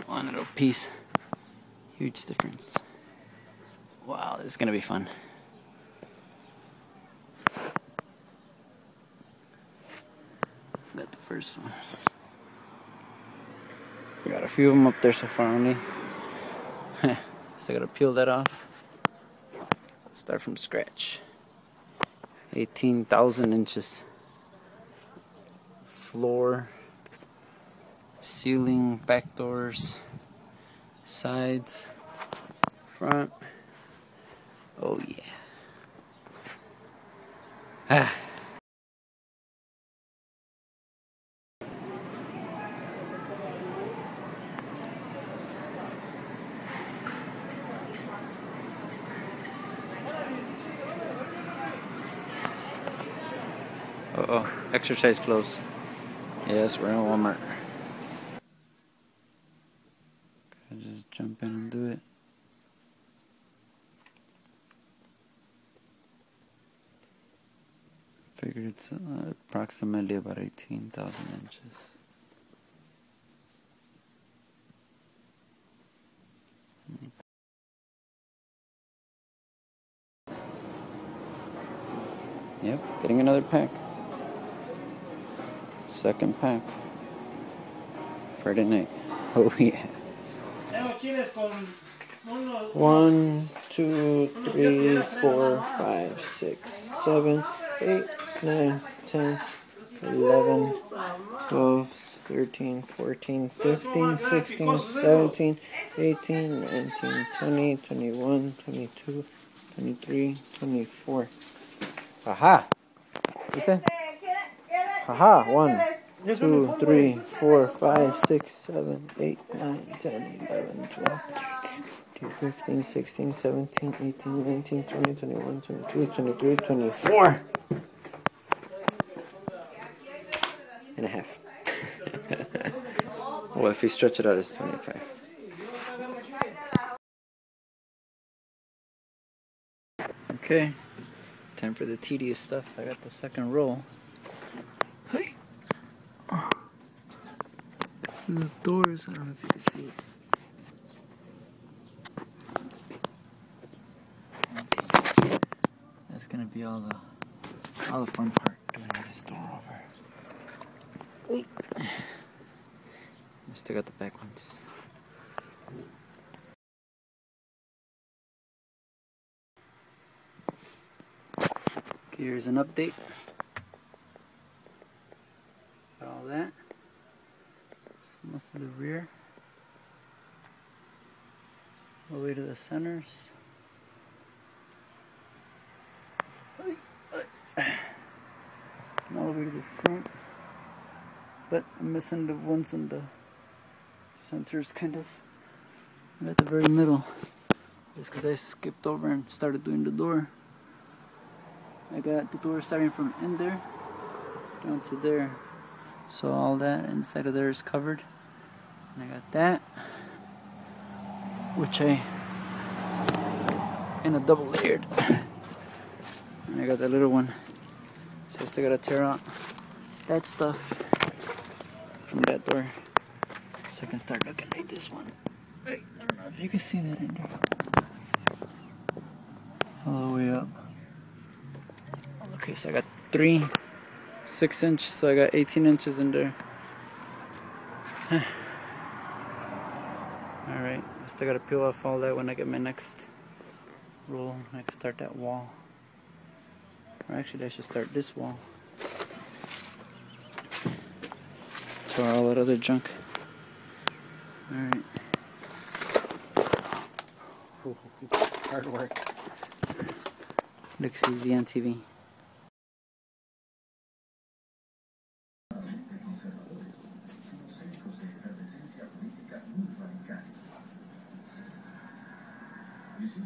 One little piece, huge difference. Wow, this is gonna be fun. Got the first ones. We got a few of them up there so far only. So I gotta peel that off. Start from scratch. 18,000 inches. Floor, ceiling, back doors, sides, front. Oh yeah. Ah. Uh-oh, exercise clothes. Yes, we're in Walmart. Can I just jump in and do it? Figured it's approximately about 18,000 inches. Yep, getting another pack. Second pack. Friday night. Oh yeah. 1, 2, 3, 4, 5, 6, 7, 8, 9, 10, 11, 12, 13, 14, 15, 16, 17, 18, 19, 20, 21, 22, 23, 24. Aha! Listen. Haha, 1, 2, 3, 4, 5, 6, 7, 8, 9, 10, 11, 12, 15, 16, 17, 18, 19, 20, 21, 22, 23, 24. And a half. Well, if you stretch it out, it's 25. Okay, time for the tedious stuff. I got the second roll. Hey. The doors, I don't know if you can see it. Okay. That's gonna be all the fun part, doing this door over. Hey. I still got the back ones. Okay, here's an update. Got all that. So most of the rear. All the way to the centers. And all the way to the front. But I'm missing the ones in the centers, kind of. At the very middle. Just because I skipped over and started doing the door. I got the door starting from in there down to there. So all that inside of there is covered. And I got that, which I in a double layered. And I got that little one. So I still gotta tear out that stuff from that door. So I can start looking like this one. I don't know if you can see that in there. All the way up. Okay, so I got 3 6-inch, so I got 18 inches in there. Alright, I still gotta peel off all that when I get my next roll. I can start that wall. Or actually, I should start this wall. Tore all that other junk. Alright. Hard work. Looks easy on TV. Okay.